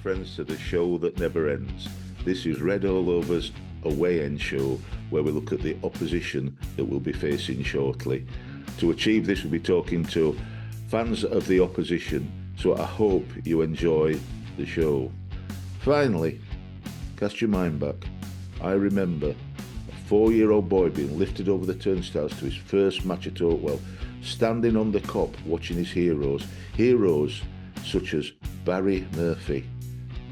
friends to the show that never ends. This is Red All Over's Away End show, where we look at the opposition that we'll be facing shortly. To achieve this, we'll be talking to fans of the opposition, so I hope you enjoy the show. Finally, cast your mind back. I remember a 4-year-old boy being lifted over the turnstiles to his first match at Oakwell, standing on the Kop watching his heroes such as Barry Murphy.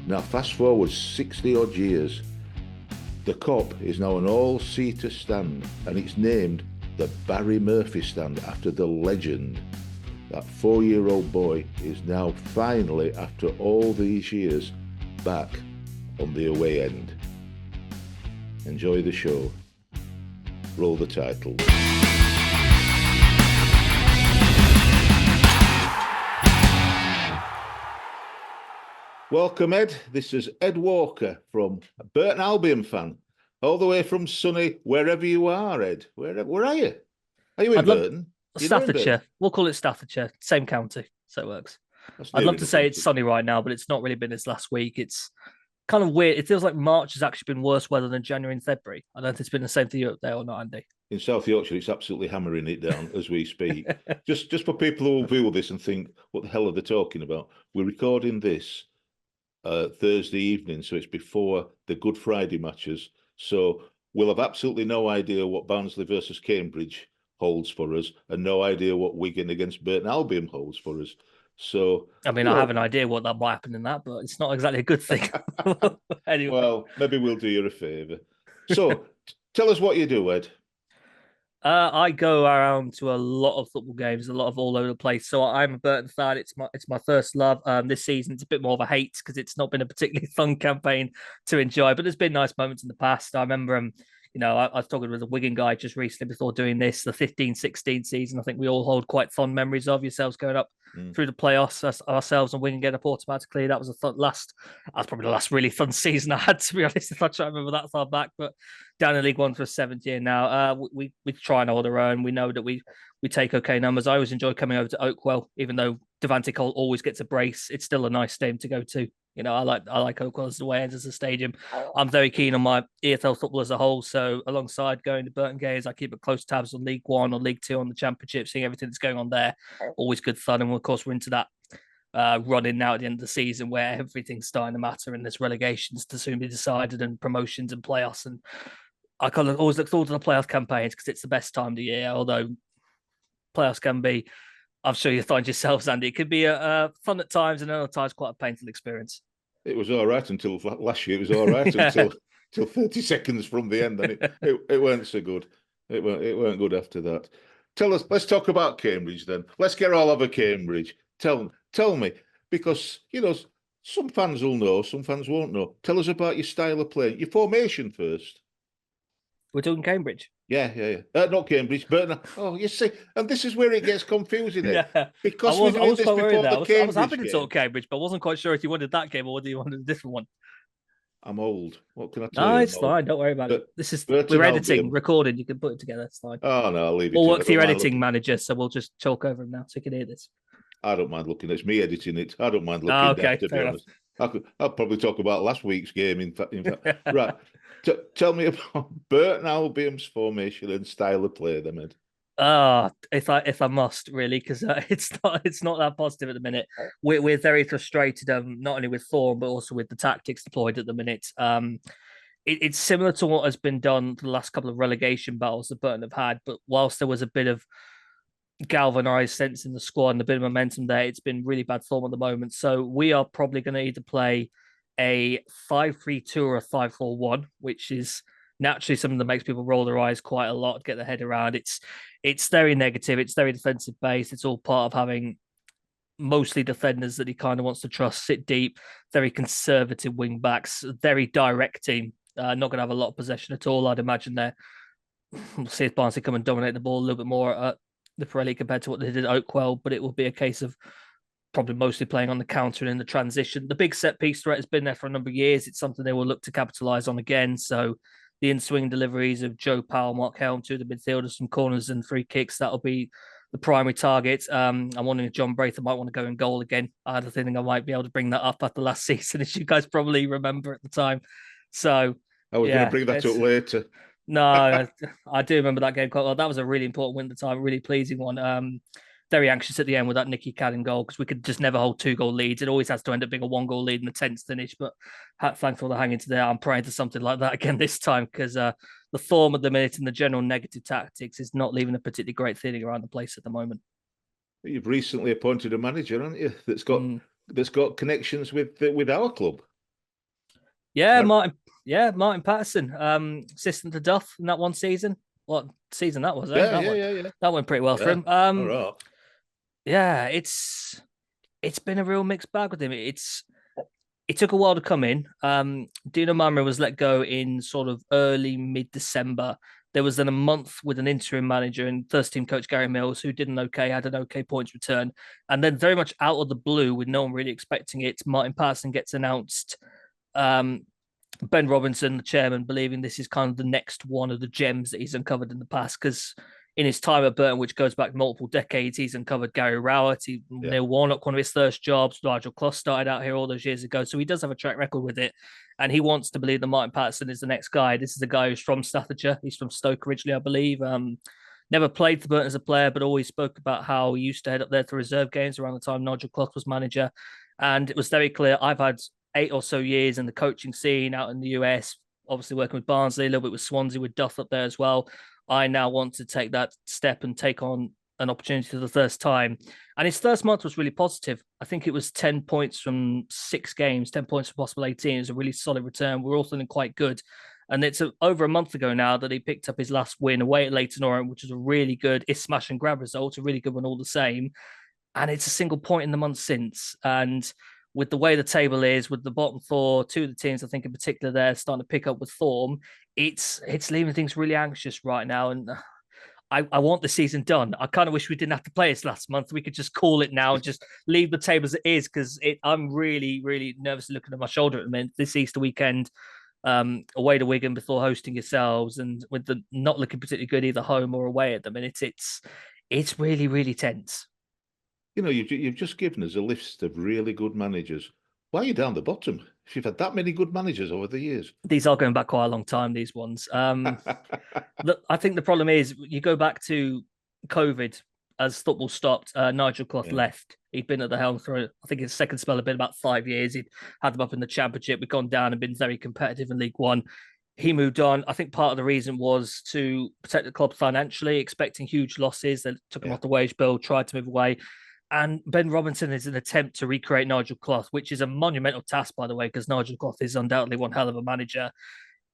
Now fast forward 60 odd years, the Kop is now an all-seater stand, and it's named the Barry Murphy stand after the legend. That 4-year-old boy is now finally, after all these years, back on the away end. Enjoy the show. Roll the title. Welcome, Ed. This is Ed Walker from Burton Albion fan, all the way from sunny wherever you are, Ed. Where are you? Are you in Burton? Staffordshire. We'll call it Staffordshire. Same county, so it works. I'd love to say it's sunny right now, but it's not really been this last week. It's kind of weird. It feels like March has actually been worse weather than January and February. I don't know if it's been the same for you up there or not, Andy. In South Yorkshire, it's absolutely hammering it down as we speak. just for people who will view this and think, what the hell are they talking about? We're recording this Thursday evening, so it's before the Good Friday matches. So we'll have absolutely no idea what Barnsley versus Cambridge holds for us, and no idea what Wigan against Burton Albion holds for us. So, I mean, I have an idea what that might happen in that, but it's not exactly a good thing. Anyway. Well, maybe we'll do you a favour. So, tell us what you do, Ed. I go around to a lot of football games, a lot of all over the place. So I'm a Burton fan. It's my first love. This season it's a bit more of a hate because it's not been a particularly fun campaign to enjoy. But there's been nice moments in the past. I remember I was talking with a Wigan guy just recently before doing this, the 15-16 season. I think we all hold quite fond memories of yourselves going up through the playoffs, ourselves and Wigan getting up automatically. That was probably the last really fun season I had, to be honest, if I try to remember that far back. But down in League One for a 7th year now. We try and hold our own. We know that we take okay numbers. I always enjoy coming over to Oakwell, even though Devante Cole always gets a brace. It's still a nice stadium to go to. I like Oakwell as the way as a stadium. I'm very keen on my EFL football as a whole. So alongside going to Burton games, I keep a close tabs on League One or League Two on the Championship, seeing everything that's going on there. Always good fun. And of course, we're into that running now at the end of the season where everything's starting to matter and there's relegations to soon be decided and promotions and playoffs. And I kind of always look forward to the playoff campaigns because it's the best time of the year, although playoffs can be, I'm sure you'll find yourselves, Andy, it could be a fun at times and other times quite a painful experience. It was all right until last year. It was all right until 30 seconds from the end, and it weren't so good. It weren't good after that. Let's talk about Cambridge then. Let's get all over Cambridge. Tell me, because some fans will know, some fans won't know. Tell us about your style of play, your formation first. We're talking Cambridge. Yeah. Not Cambridge, Burton. Oh, you see, and this is where it gets confusing. Yeah. Because I was quite worried there. I was happy to talk game. Cambridge, but I wasn't quite sure if you wanted that game or whether you wanted a different one. I'm old. What can I tell you? No, it's fine. Don't worry about it. We're editing, recording. You can put it together. It's fine. Oh no, I'll leave it. We'll work for your editing manager, so we'll just talk over him now so you can hear this. I don't mind looking. It's me editing it. I don't mind looking. Okay, to be honest. I'll probably talk about last week's game. In fact. Right. Tell me about Burton Albion's formation and style of play, then, Ed. If I must, really, because it's not that positive at the minute. We're very frustrated, not only with form but also with the tactics deployed at the minute. It's similar to what has been done for the last couple of relegation battles that Burton have had, but whilst there was a bit of galvanized sense in the squad and a bit of momentum there, it's been really bad form at the moment. So we are probably going to either play a 5-3-2 or a 5-4-1, which is naturally something that makes people roll their eyes quite a lot, get their head around. It's very negative. It's very defensive based. It's all part of having mostly defenders that he kind of wants to trust, sit deep, very conservative wing backs, very direct team. Not going to have a lot of possession at all, I'd imagine there. We'll see if Barnsley come and dominate the ball a little bit more at the Pirelli compared to what they did at Oakwell, but it will be a case of probably mostly playing on the counter and in the transition. The big set piece threat has been there for a number of years. It's something they will look to capitalise on again. So the in-swing deliveries of Joe Powell, Mark Helm, two of the midfielders from corners and free kicks, that'll be the primary target. I'm wondering if John Braithwaite might want to go in goal again. I had a feeling I might be able to bring that up at the last season, as you guys probably remember at the time. So, I was going to yeah, bring that up later. no, I do remember that game quite well. That was a really important win at the time, a really pleasing one. Very anxious at the end with that Nicky Cannon goal because we could just never hold 2-goal leads. It always has to end up being a 1-goal lead in the 10th finish. But thanks for the hanging to there. I'm praying to something like that again this time because the form at the minute and the general negative tactics is not leaving a particularly great feeling around the place at the moment. You've recently appointed a manager, haven't you? That's got connections with our club. Yeah, Martin Patterson, assistant to Duff in that one season. What season that was? Yeah. That went pretty well for him. All right. Yeah, it's been a real mixed bag with him. It took a while to come in. Dino Mamra was let go in sort of early mid-December. There was then a month with an interim manager and first team coach Gary Mills, who had an okay points return. And then very much out of the blue, with no one really expecting it, Martin Patterson gets announced. Ben Robinson, the chairman, believing this is kind of the next one of the gems that he's uncovered in the past. Because in his time at Burton, which goes back multiple decades, he's uncovered Gary Rowett, Neil Warnock, one of his first jobs. Nigel Clough started out here all those years ago. So he does have a track record with it. And he wants to believe that Martin Patterson is the next guy. This is a guy who's from Staffordshire. He's from Stoke originally, I believe. Never played for Burton as a player, but always spoke about how he used to head up there to reserve games around the time Nigel Clough was manager. And it was very clear. I've had 8 or so years in the coaching scene out in the US, obviously working with Barnsley, a little bit with Swansea, with Duff up there as well. I now want to take that step and take on an opportunity for the first time. And his first month was really positive. I think it was 10 points from 6 games, 10 points from possible 18. It was a really solid return. We're all feeling quite good. And it's over a month ago now that he picked up his last win away at Leyton Orient, which is a really good smash and grab result, a really good one all the same. And it's a single point in the month since. And with the way the table is, with the bottom 4, 2 of the teams, I think in particular, they're starting to pick up with form. It's leaving things really anxious right now. And I want the season done. I kind of wish we didn't have to play this last month. We could just call it now and just leave the table as it is, because I'm really, really nervous looking at my shoulder at the minute. This Easter weekend, away to Wigan before hosting yourselves, and with the not looking particularly good either home or away at the minute, it's really, really tense. You know, you've just given us a list of really good managers. Why are you down the bottom? If you've had that many good managers over the years. These are going back quite a long time, these ones. Look, I think the problem is you go back to COVID as football stopped. Nigel Clough left. He'd been at the helm for, I think his second spell had been about 5 years. He'd had them up in the Championship. We'd gone down and been very competitive in League One. He moved on. I think part of the reason was to protect the club financially, expecting huge losses. They took him off the wage bill, tried to move away. And Ben Robinson is an attempt to recreate Nigel Clough, which is a monumental task, by the way, because Nigel Clough is undoubtedly one hell of a manager.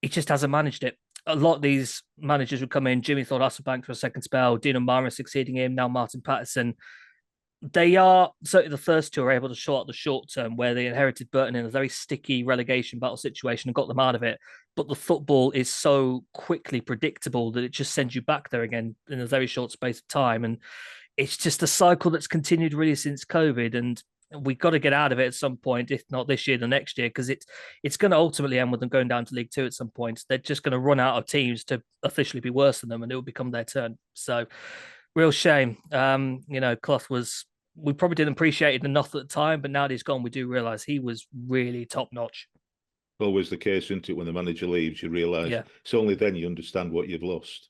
He just hasn't managed it. A lot of these managers would come in. Jimmy Thorne Hasselbank for a second spell. Dino Mara succeeding him. Now Martin Patterson. They are, certainly the first two, are able to short the short term, where they inherited Burton in a very sticky relegation battle situation and got them out of it. But the football is so quickly predictable that it just sends you back there again in a very short space of time. And it's just a cycle that's continued really since COVID, and we've got to get out of it at some point, if not this year, the next year, because it's going to ultimately end with them going down to League Two at some point. They're just going to run out of teams to officially be worse than them, and it will become their turn. So, real shame. Clough we probably didn't appreciate it enough at the time, but now that he's gone, we do realise he was really top notch. Always the case, isn't it? When the manager leaves, you realise it's only then you understand what you've lost.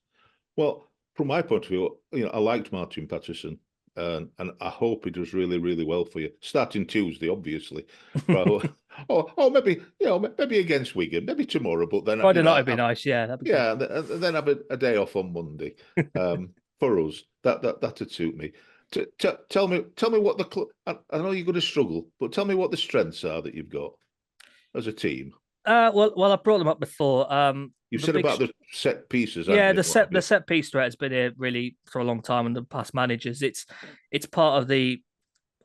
Well, from my point of view, I liked Martin Patterson, and I hope he does really, really well for you. Starting Tuesday, obviously, or maybe against Wigan, maybe tomorrow. But then Friday night would be nice, that'd be good. And then have a day off on Monday. For us, that'd suit me. Tell me what the club. I know you're going to struggle, but tell me what the strengths are that you've got as a team. Well, I brought them up before. You've said about the set pieces. Yeah, the set piece threat has been here really for a long time, and the past managers. It's part of the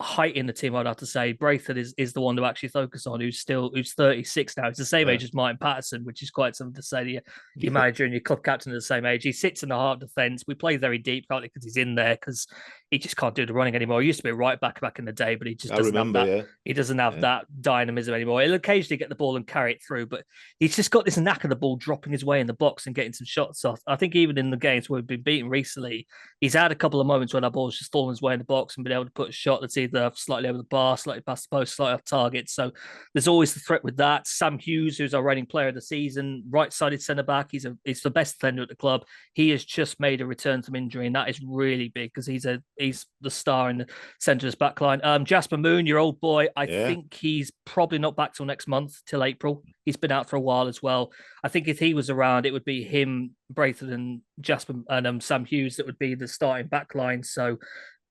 height in the team, I'd have to say Braithwaite is the one to actually focus on, who's 36 now. He's the same age as Martin Patterson, which is quite something to say. Your manager and your club captain are the same age. He sits in the heart of defence. We play very deep, partly because he's in there, because he just can't do the running anymore. He used to be a right back in the day, but he just doesn't have that. Yeah. He doesn't have that dynamism anymore. He'll occasionally get the ball and carry it through, but he's just got this knack of the ball dropping his way in the box and getting some shots off. I think even in the games where we've been beaten recently, he's had a couple of moments when our ball's just fallen his way in the box and been able to put a shot that's either slightly over the bar, slightly past the post, slightly off target. So there's always the threat with that. Sam Hughes, who's our reigning player of the season, right-sided centre-back. He's the best defender at the club. He has just made a return from injury, and that is really big because he's the star in the centre of his back line. Jasper Moon, your old boy, I think he's probably not back till next month, till April. He's been out for a while as well. I think if he was around, it would be him, Braithwaite, and Jasper and Sam Hughes that would be the starting back line. So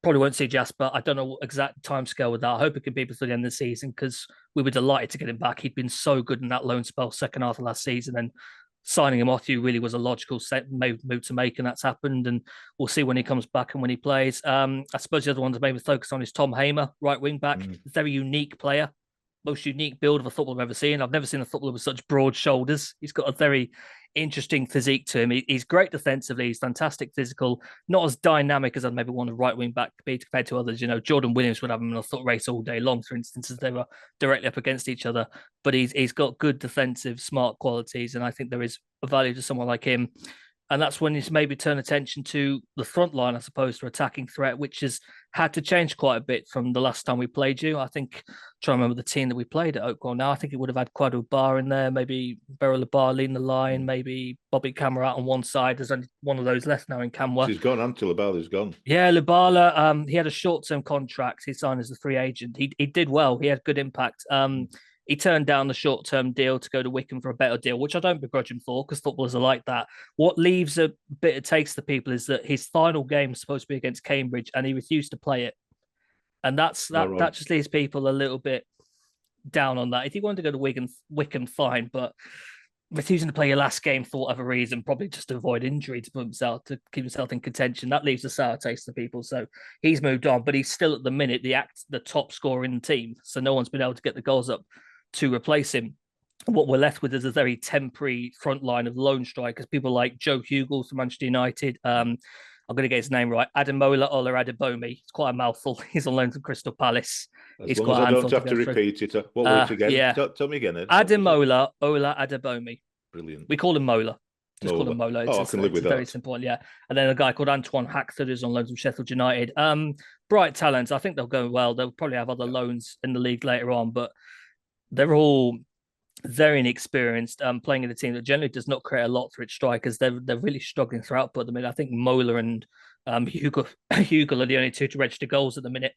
probably won't see Jasper. I don't know exact timescale with that. I hope it can be before the end of the season because we were delighted to get him back. He'd been so good in that loan spell second half of last season, and signing him off you really was a logical move to make, and that's happened. And we'll see when he comes back and when he plays. I suppose the other one to maybe focus on is Tom Hamer, right wing back. Very unique player. Most unique build of a footballer I've ever seen. I've never seen a footballer with such broad shoulders. He's got a very interesting physique to him. He's great defensively. He's fantastic physical. Not as dynamic as I'd maybe want a right wing back be compared to others. You know, Jordan Williams would have him in a foot race all day long, for instance, as they were directly up against each other. But he's got good defensive, smart qualities, and I think there is a value to someone like him. And that's when he's maybe turn attention to the front line, I suppose, for attacking threat, which has had to change quite a bit from the last time we played you. I think, trying to remember the team that we played at Oakwell now, I think it would have had Quadro Bar in there, maybe Beryl Bar leading the line, maybe Bobby Camera out on one side. There's only one of those left now in Camwa. He's gone, until Labala's gone. Yeah, Labala, he had a short-term contract. He signed as a free agent. He did well. He had good impact. He turned down the short-term deal to go to Wycombe for a better deal, which I don't begrudge him for because footballers are like that. What leaves a bit of taste to people is that his final game is supposed to be against Cambridge and he refused to play it. And that just leaves people a little bit down on that. If he wanted to go to Wycombe, fine, but refusing to play your last game for whatever reason, probably just to avoid injury to keep himself in contention, that leaves a sour taste to people. So he's moved on, but he's still at the minute the top scorer in the team. So no one's been able to get the goals up to replace him. What we're left with is a very temporary front line of lone strikers, people like Joe Hugel from Manchester United. I'm going to get his name right. Ademola Olaradebomi. It's quite a mouthful. He's on loan from Crystal Palace. As long as I don't have to repeat it. What was it again? Yeah. Tell me again, Ed. Ademola Olaradebomi. Brilliant. We call him Mola. Call him Mola. I can live with that. Very simple, yeah. And then a guy called Antoine Hackford who's on loan from Sheffield United. Bright talents. I think they'll go well. They'll probably have other loans in the league later on, but they're all very inexperienced, playing in a team that generally does not create a lot for its strikers. They're really struggling for output at the minute. I think Mola and Hugel are the only two to register goals at the minute.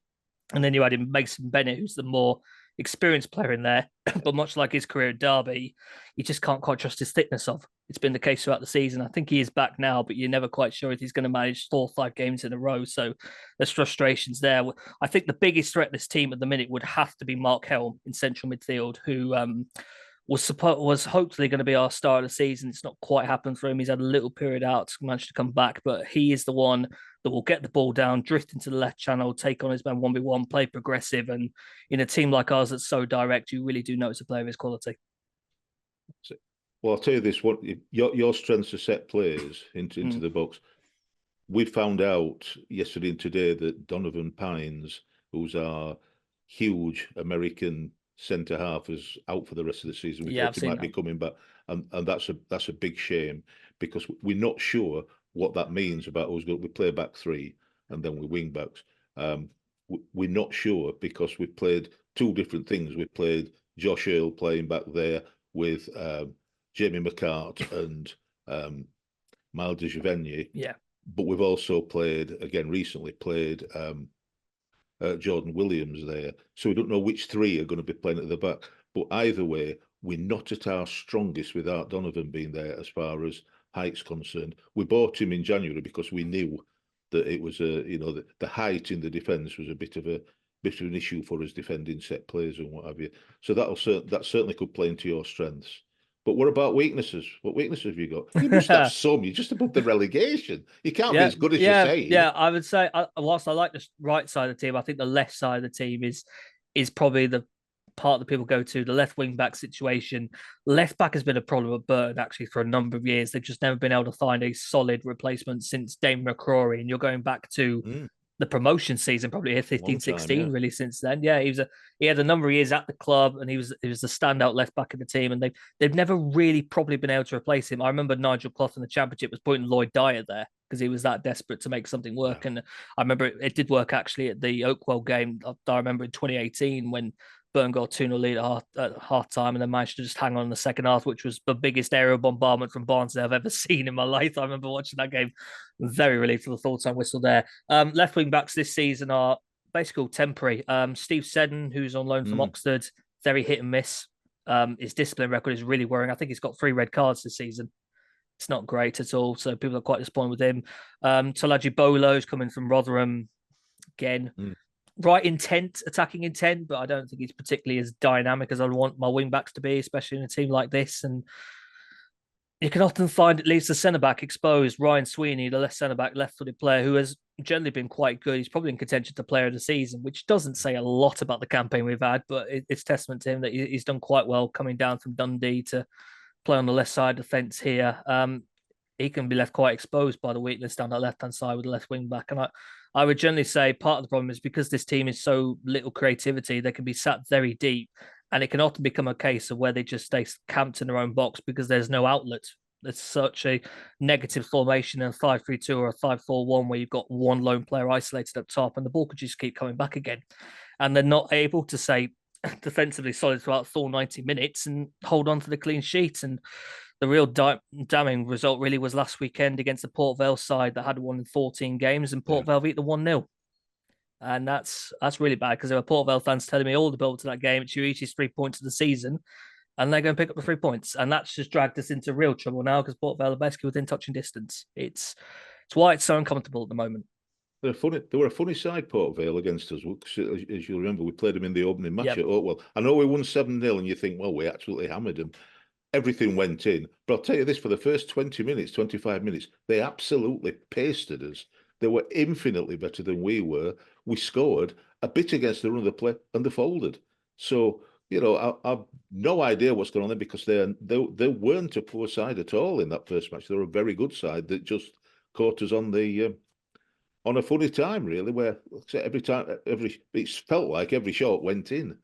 And then you add in Mason Bennett, who's the more experienced player in there. But much like his career at Derby, you just can't quite trust his thickness of. It's been the case throughout the season. I think he is back now, but you're never quite sure if he's going to manage 4 or 5 games in a row. So there's frustrations there. I think the biggest threat this team at the minute would have to be Mark Helm in central midfield, who was hopefully going to be our star of the season. It's not quite happened for him. He's had a little period out, managed to come back, but he is the one that will get the ball down, drift into the left channel, take on his man 1v1, play progressive. And in a team like ours that's so direct, you really do notice a player of his quality. Well, I'll tell you this, your strengths are set players into the box. We found out yesterday and today that Donovan Pines, who's our huge American centre half, is out for the rest of the season. We thought he might be coming back, and that's a big shame because we're not sure what that means about who's going. We play back 3 and then we wing backs. We're not sure because we've played 2 different things. We played Josh Earl playing back there with Jamie McCart and Miles de Givigny. Yeah. But we've also recently played Jordan Williams there. So we don't know which 3 are going to be playing at the back. But either way, we're not at our strongest without Donovan being there as far as height's concerned. We bought him in January because we knew that it was the height in the defence was a bit of an issue for us defending set plays and what have you. So that certainly could play into your strengths. But what about weaknesses? What weaknesses have you got? You must have some. You're just above the relegation. You can't be as good as you're saying. Yeah. I would say, whilst I like the right side of the team, I think the left side of the team is probably the part that people go to. The left wing back situation. Left back has been a problem at Burton actually for a number of years. They've just never been able to find a solid replacement since Dame McCrory. And you're going back to the promotion season, probably here 15, 16, really since then. Yeah, he had a number of years at the club and he was the standout left back in the team, and they've never really probably been able to replace him. I remember Nigel Clough in the championship was putting Lloyd Dyer there because he was that desperate to make something work. And I remember it did work actually at the Oakwell game. I remember in 2018 when Burton got 2-0 lead at half time and then managed to just hang on in the second half, which was the biggest aerial bombardment from Barnsley I've ever seen in my life. I remember watching that game, very relieved for the full-time whistle there. Left wing backs this season are basically temporary. Steve Seddon, who's on loan from Oxford, very hit and miss. His discipline record is really worrying. I think he's got 3 red cards this season. It's not great at all. So people are quite disappointed with him. Tolaji Bolo's coming from Rotherham again. Right intent, attacking intent, but I don't think he's particularly as dynamic as I want my wing backs to be, especially in a team like this. And you can often find it leaves the centre back exposed. Ryan Sweeney, the left centre back, left-footed player who has generally been quite good. He's probably in contention to player of the season, which doesn't say a lot about the campaign we've had, but it's testament to him that he's done quite well coming down from Dundee to play on the left side of the fence here. He can be left quite exposed by the weakness down that left-hand side with the left wing back. And I would generally say part of the problem is because this team is so little creativity, they can be sat very deep, and it can often become a case of where they just stay camped in their own box because there's no outlet. There's such a negative formation in a 5-3-2 or a 5-4-1 where you've got one lone player isolated up top and the ball could just keep coming back again. And they're not able to say defensively solid throughout the full 90 minutes and hold on to the clean sheet. And the real damning result really was last weekend against the Port Vale side that had won in 14 games, and Port Vale beat the 1-0. And that's really bad because there were Port Vale fans telling me all the build to that game, it's Uiti's 3 points of the season, and they're going to pick up the 3 points. And that's just dragged us into real trouble now because Port Vale are basically within touching distance. It's why it's so uncomfortable at the moment. They were a funny side, Port Vale, against us. As you'll remember, we played them in the opening match at Oakwell. I know we won 7-0, and you think, well, we absolutely hammered them. Everything went in. But I'll tell you this, for the first 20 minutes, 25 minutes, they absolutely pasted us. They were infinitely better than we were. We scored a bit against the run of the play, and they folded. So, I've no idea what's going on there because they weren't a poor side at all in that first match. They were a very good side that just caught us on a funny time, really, where it felt like every shot went in.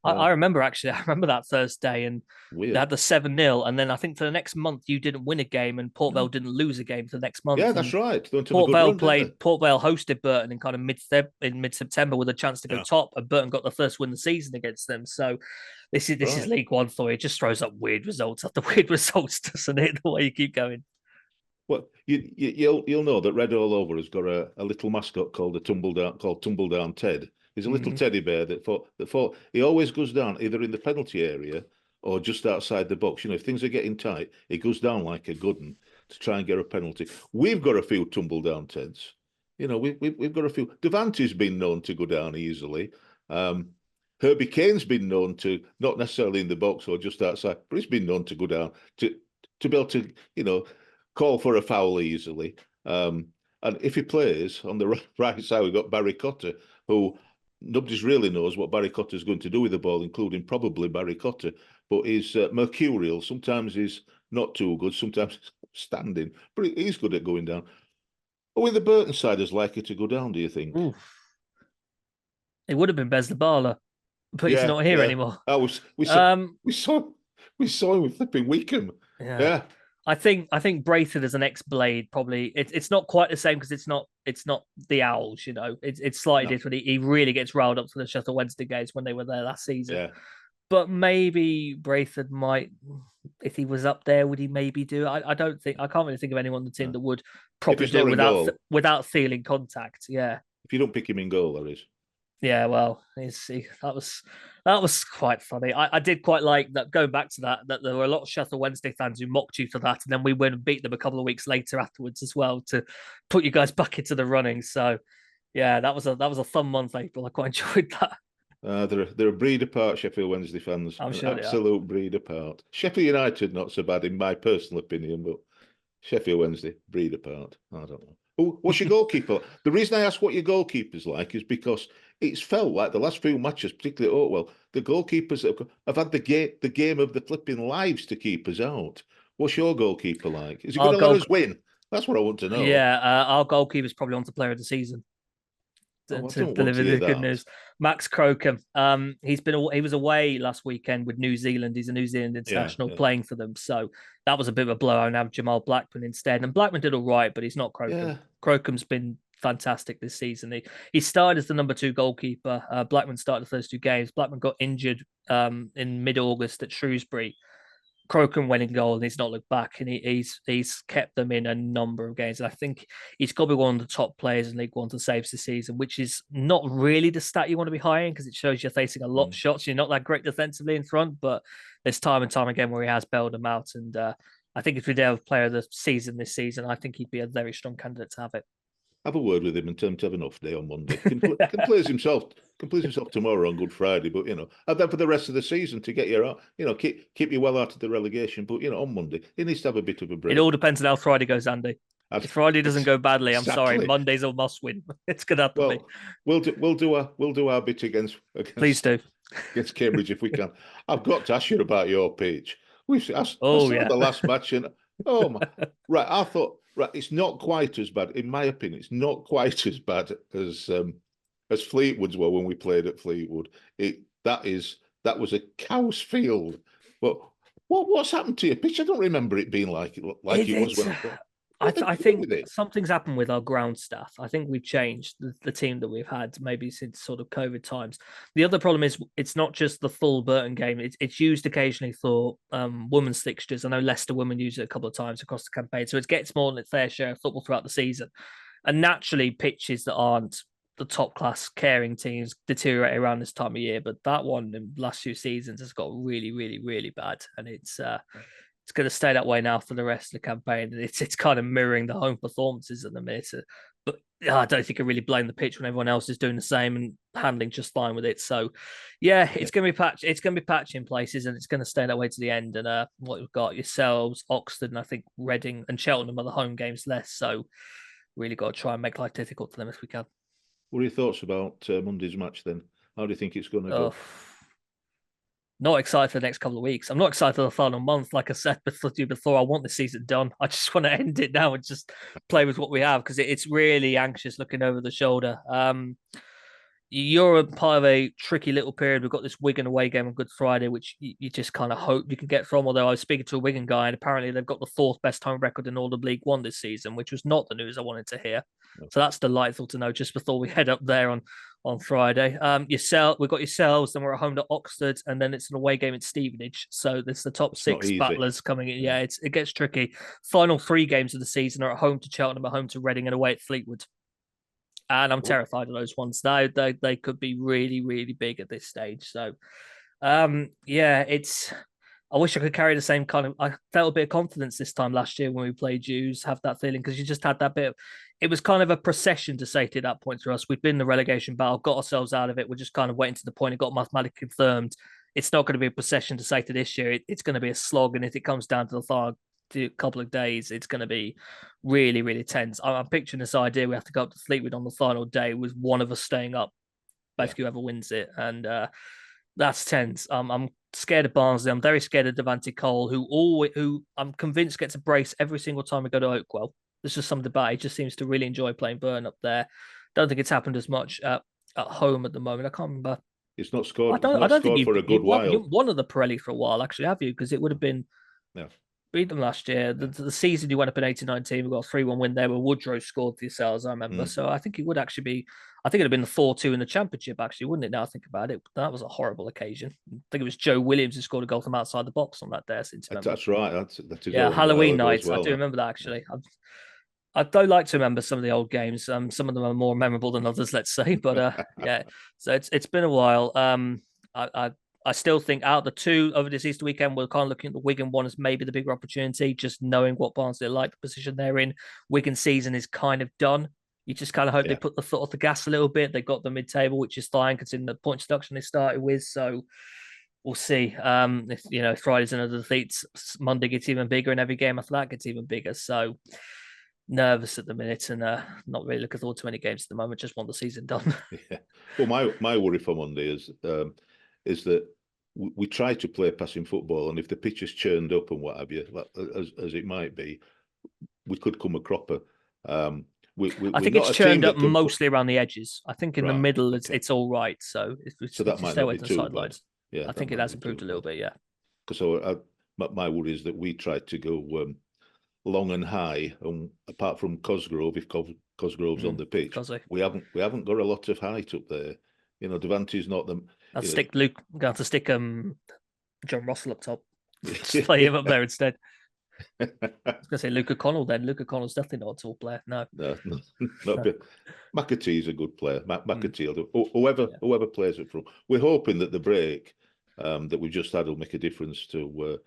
I remember that Thursday, and weird. They had the 7-0, and then I think for the next month you didn't win a game, and Port Vale didn't lose a game for the next month. Yeah, that's right. Port Vale hosted Burton in kind of mid-September with a chance to go top, and Burton got the first win of the season against them. So this is League One for you. It just throws up weird results after weird results, doesn't it? The way you keep going. Well, you'll know that Red All Over has got a little mascot called Tumble Down Ted. He's a little teddy bear that he always goes down either in the penalty area or just outside the box. If things are getting tight, he goes down like a good one to try and get a penalty. We've got a few Tumble Down Teds. We've got a few. Devante's been known to go down easily. Herbie Kane's been known to, not necessarily in the box or just outside, but he's been known to go down to be able to, call for a foul easily. And if he plays on the right side, we've got Barry Cotter, who nobody's really knows what Barry Cotter's going to do with the ball, including probably Barry Cotter. But he's mercurial. Sometimes he's not too good. Sometimes he's standing. But he's good at going down. Are the Burton side is likely to go down, do you think? Oof. It would have been Bez the Barler, but he's not here anymore. We saw him with flipping Wickham. Yeah. I think Braithwaite as an ex-Blade probably it's not quite the same because it's not the Owls, it's slightly different. He really gets riled up for the Sheffield Wednesday games when they were there last season. Yeah. But maybe Braithwaite might, if he was up there, would he maybe do? I can't really think of anyone on the team that would probably do it without feeling contact. Yeah. If you don't pick him in goal, that is. Yeah, well, that was quite funny. I did quite like that. Going back to that there were a lot of Sheffield Wednesday fans who mocked you for that, and then we went and beat them a couple of weeks later afterwards as well to put you guys back into the running. So, yeah, that was a fun month, April. I quite enjoyed that. They're a breed apart, Sheffield Wednesday fans. I'm An sure they are. absolute breed apart. Sheffield United, not so bad in my personal opinion, but Sheffield Wednesday, breed apart. I don't know. What's your goalkeeper? The reason I ask what your goalkeeper's like is because it's felt like the last few matches, particularly at Oakwell, the goalkeepers have had the game of the flipping lives to keep us out. What's your goalkeeper like? Is he going to let us win? That's what I want to know. Yeah, our goalkeeper's probably on to player of the season. I To don't want deliver to hear the good that. news. Max Crocombe. He was away last weekend with New Zealand. He's a New Zealand international Yeah. playing for them. So that was a bit of a blowout and have Jamal Blackman instead. And Blackman did all right, but he's not Crocombe. Yeah. Crocombe's been fantastic this season. He started as the number 2 goalkeeper. Blackman started the first 2 games. Blackman got injured in mid-August at Shrewsbury. Crocombe went in goal and he's not looked back, and he's kept them in a number of games. And I think he's got to be one of the top players in League One to saves this season, which is not really the stat you want to be high in because it shows you're facing a lot of shots. You're not that great defensively in front, but there's time and time again where he has bailed them out. And I think if we did have player of the season this season, I think he'd be a very strong candidate to have it. Have a word with him and tell him to have an off day on Monday. Can please himself tomorrow on Good Friday, but and then for the rest of the season to get your keep you well out of the relegation. But on Monday he needs to have a bit of a break. It all depends on how Friday goes, Andy. If Friday doesn't go badly, I'm sorry. Monday's a must win. It's gonna have to be. We'll do our bit against please do against Cambridge if we can. I've got to ask you about your pitch. I saw the last match and right. I thought. Right, it's not quite as bad, in my opinion. It's not quite as bad as Fleetwood's were when we played at Fleetwood. That was a cow's field. But what's happened to your pitch? I don't remember it being like it was when I think something's happened with our ground staff. I think we've changed the team that we've had maybe since sort of COVID times. The other problem is it's not just the full Burton game. It's used occasionally for women's fixtures. I know Leicester women use it a couple of times across the campaign. So it gets more than its fair share of football throughout the season. And naturally, pitches that aren't the top class caring teams deteriorate around this time of year. But that one in the last few seasons has got really, really, really bad. And it's going to stay that way now for the rest of the campaign. And it's kind of mirroring the home performances at the minute. But I don't think I really blame the pitch when everyone else is doing the same and handling just fine with it. So, it's going to be patchy. It's going to be patchy in places, and it's going to stay that way to the end. And what we've got yourselves, Oxford, and I think Reading and Cheltenham are the home games less. So, really got to try and make life difficult for them if we can. What are your thoughts about Monday's match then? How do you think it's going to go? Not excited for the next couple of weeks. I'm not excited for the final month. Like I said before, I want the season done. I just want to end it now and just play with what we have because it's really anxious looking over the shoulder. You're a part of a tricky little period. We've got this Wigan away game on Good Friday, which you just kind of hope you can get from. Although I was speaking to a Wigan guy, and apparently they've got the 4th best home record in all of League One this season, which was not the news I wanted to hear. No. So that's delightful to know just before we head up there on Friday. We've got yourselves, then we're at home to Oxford, and then it's an away game at Stevenage. So there's the top 6 battlers coming in. Yeah, it gets tricky. Final 3 games of the season are at home to Cheltenham, at home to Reading, and away at Fleetwood. And I'm terrified of those ones. They could be really, really big at this stage. So, it's. I wish I could carry the same kind of. I felt a bit of confidence this time last year when we played Jews. Have that feeling because you just had that bit. It was kind of a procession to safety at that point for us. We'd been in the relegation battle, got ourselves out of it. We're just kind of waiting to the point. It got mathematically confirmed. It's not going to be a procession to safety this year. It's going to be a slog, and if it comes down to the final couple of days, it's going to be really, really tense. I'm picturing this idea. We have to go up to Fleetwood on the final day with one of us staying up, basically whoever wins it. And that's tense. I'm scared of Barnsley. I'm very scared of Devante Cole, who I'm convinced gets a brace every single time we go to Oakwell. There's just something about it. He just seems to really enjoy playing Burn up there. Don't think it's happened as much at home at the moment. I can't remember. It's not scored. I don't think for a good while. You won of the Pirelli for a while, actually, have you? Because it would have been. Yeah. Beat them last year. The season you went up in 18-19, we got a 3-1 win there where Woodrow scored for yourselves, I remember. So I think it would actually be, I think it'd have been the 4-2 in the championship, actually, wouldn't it? Now I think about it. That was a horrible occasion. I think it was Joe Williams who scored a goal from outside the box on that day. That's right. That's Halloween night. Well, I do remember that, actually. I don't like to remember some of the old games. Some of them are more memorable than others, let's say. But so it's been a while. I still think out of the 2 over this Easter weekend, we're kind of looking at the Wigan one as maybe the bigger opportunity, just knowing what Barnsley are like, the position they're in. Wigan season is kind of done. You just kind of hope they Yeah. put the foot off the gas a little bit. They got the mid-table, which is fine considering the point deduction they started with. So we'll see. If Friday's another defeat, Monday gets even bigger, and every game after that gets even bigger. So nervous at the minute, and not really looking forward to any games at the moment. Just want the season done. Yeah. Well, my worry for Monday is that we try to play passing football, and if the pitch is churned up and what have you, as it might be, we could come a cropper. I think it's churned up mostly around the edges. I think in the middle it's all right. So if we that might stay not away be from too the sidelines, yeah, I think it has improved a little bit. Yeah. Because my worry is that we tried to go long and high, and apart from Cosgrove, if Cosgrove's on the pitch, we haven't got a lot of height up there. You know, Devante's not them. I'll stick Luke. Going to stick John Russell up top. Just play him up there instead. I was going to say Luke O'Connell then. Luke O'Connell's definitely not a tall player. No. McAtee's a good player. McAtee, whoever plays it from. We're hoping that the break that we've just had will make a difference to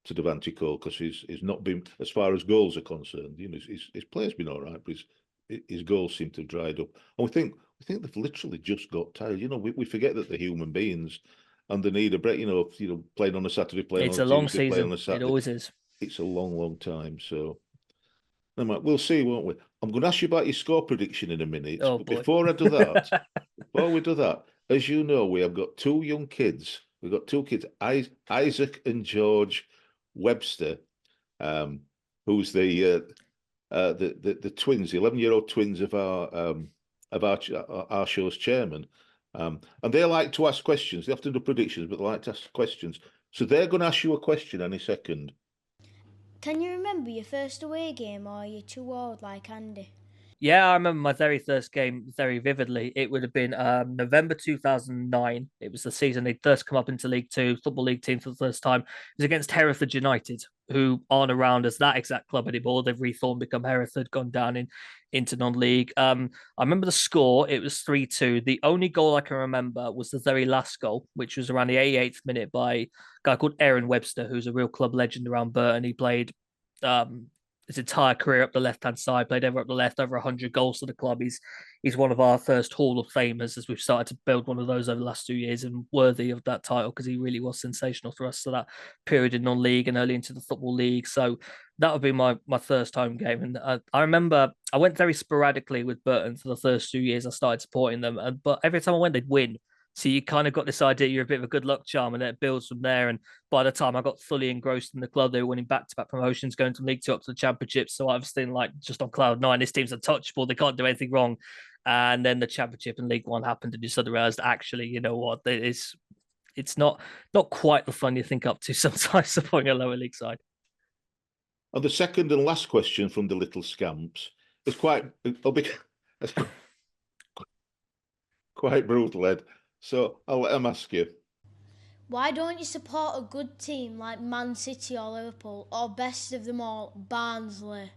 Devante Cole, because he's not been, as far as goals are concerned, you know, his play's been all right, but his goals seem to have dried up. And we think they've literally just got tired. You know, we forget that they're human beings and they need a break. You know, playing on a Saturday, playing it's on a long Tuesday, season. playing on a Saturday. It always is. It's a long time. So we'll see, won't we? I'm going to ask you about your score prediction in a minute. Oh, but boy. before we do that, as you know, we have got two young kids. We've got two kids, Isaac and George Webster, who's the twins, the 11-year-old twins of our show's chairman, and they like to ask questions. They often do predictions, but they like to ask questions. So they're going to ask you a question any second. Can you remember your first away game, or are you too old like Andy? Yeah, I remember my very first game very vividly. It would have been November 2009. It was the season they'd first come up into League Two, Football League team for the first time. It was against Hereford United, who aren't around as that exact club anymore. They've reformed, become Hereford, gone down into non-league. I remember the score. It was 3-2. The only goal I can remember was the very last goal, which was around the 88th minute by a guy called Aaron Webster, who's a real club legend around Burton. He played his entire career up the left-hand side, played ever up the left, over 100 goals for the club. He's one of our first Hall of Famers, as we've started to build one of those over the last 2 years, and worthy of that title because he really was sensational for us for that period in non-league and early into the Football League. So that would be my first home game. And I remember I went very sporadically with Burton for the first 2 years I started supporting them, but every time I went, they'd win. So you kind of got this idea you're a bit of a good luck charm, and then it builds from there. And by the time I got fully engrossed in the club, they were winning back-to-back promotions, going from League Two up to the Championship. So I was thinking, like, just on cloud nine, this team's untouchable. They can't do anything wrong. And then the Championship and League One happened, and you suddenly realised, actually, you know what? It's not quite the fun you think up to sometimes supporting a lower league side. And the second and last question from the little scamps is quite brutal, Ed. So I'll let them ask you. Why don't you support a good team like Man City or Liverpool, or best of them all, Barnsley?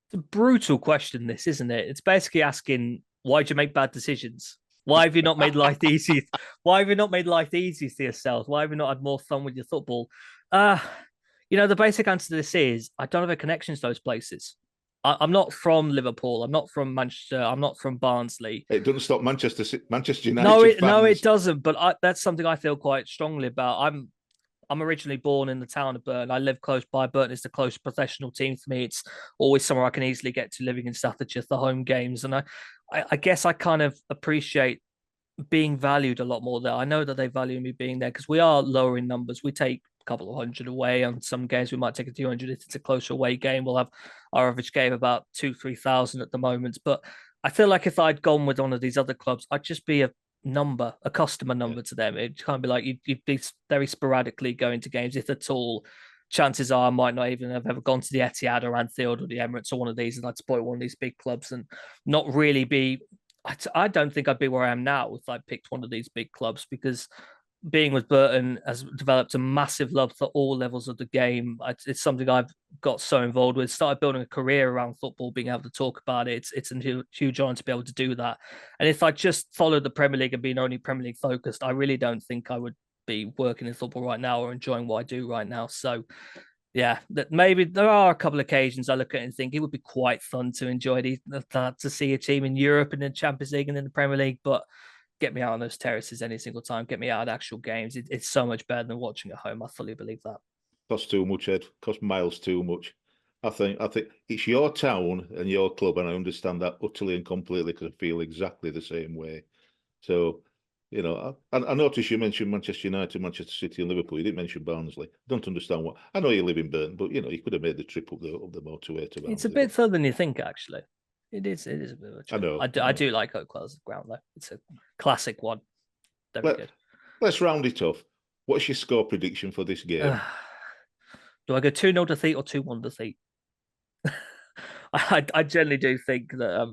It's a brutal question, this, isn't it? It's basically asking, why'd you make bad decisions? Why have you not made life easy? Why have you not made life easy for yourself? Why have you not had more fun with your football? The basic answer to this is I don't have a connection to those places. I'm not from Liverpool. I'm not from Manchester. I'm not from Barnsley. It doesn't stop Manchester United. No, it doesn't. But that's something I feel quite strongly about. I'm originally born in the town of Burton. I live close by. Burton is the close professional team for me. It's always somewhere I can easily get to, living in Staffordshire for home games. And I guess I kind of appreciate being valued a lot more there. I know that they value me being there because we are lower in numbers. We take a couple of hundred away. On some games, we might take a 200. If it's a closer away game, we'll have our average game about 2,000-3,000 at the moment. But I feel like if I'd gone with one of these other clubs, I'd just be a customer number to them. It'd kind of be like you'd be very sporadically going to games, if at all. Chances are I might not even have ever gone to the Etihad or Anfield or the Emirates or one of these, and I'd support one of these big clubs and not really be. I don't think I'd be where I am now if I picked one of these big clubs, because being with Burton has developed a massive love for all levels of the game. It's something I've got so involved with. Started building a career around football, being able to talk about it. It's a huge honor to be able to do that. And if I just followed the Premier League and been only Premier League focused, I really don't think I would be working in football right now or enjoying what I do right now. So Yeah, that maybe there are a couple of occasions I look at it and think it would be quite fun to enjoy to see a team in Europe and in the Champions League and in the Premier League, but get me out on those terraces any single time. Get me out at actual games. It's so much better than watching at home. I fully believe that. Costs too much, Ed. Costs miles too much. I think it's your town and your club, and I understand that utterly and completely because I feel exactly the same way. So, I noticed you mentioned Manchester United, Manchester City, and Liverpool. You didn't mention Barnsley. I don't understand what. I know you live in Burton, but you could have made the trip up the motorway to Barnsley. It's a bit further than you think, actually. It is a bit of a trip. I do like Oakwell as a ground though. It's a classic one. Very good. Let's round it off. What's your score prediction for this game? Do I go 2-0 defeat or 2-1 defeat? I generally do think that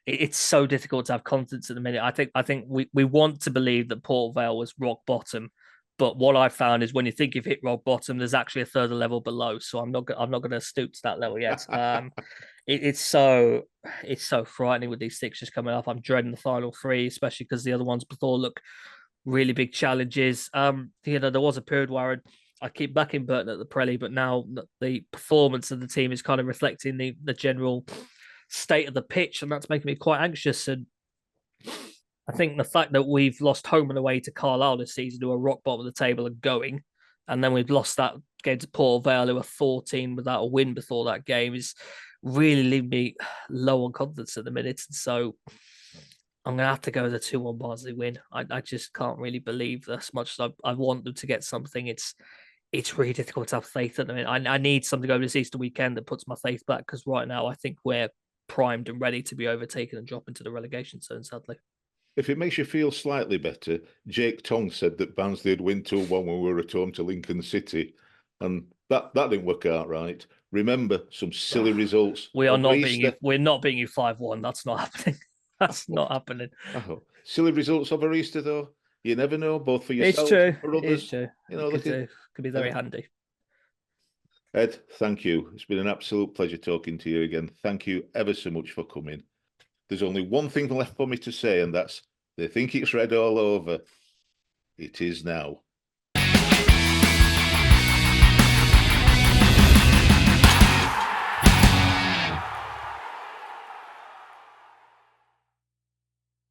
it's so difficult to have confidence at the minute. I think we want to believe that Port Vale was rock bottom, but what I found is when you think you've hit rock bottom, there's actually a further level below. So I'm not going to stoop to that level yet. It's so frightening with these fixtures coming up. I'm dreading the final three, especially because the other ones before look really big challenges. There was a period where I keep backing Burton at the Prelly, but now the performance of the team is kind of reflecting the general state of the pitch, and that's making me quite anxious. And I think the fact that we've lost home and away to Carlisle this season, who are rock bottom of the table and going, and then we've lost that game to Port Vale, who are 14 without a win before that game, is really leaving me low on confidence at the minute. And so I'm going to have to go with a 2-1 Barnsley win. I just can't really believe as much as I want them to get something. It's really difficult to have faith at the minute. I need something over this Easter weekend that puts my faith back, because right now I think we're primed and ready to be overtaken and drop into the relegation zone, sadly. If it makes you feel slightly better, Jake Tong said that Barnsley would win 2-1 when we were at home to Lincoln City, and that didn't work out right. Remember, some silly results. We're not beating you 5-1. That's not happening. That's not happening. Silly results over Easter, though. You never know, both for yourself and for others. It's true. It could be very handy. Ed, thank you. It's been an absolute pleasure talking to you again. Thank you ever so much for coming. There's only one thing left for me to say, and that's, they think it's red all over. It is now.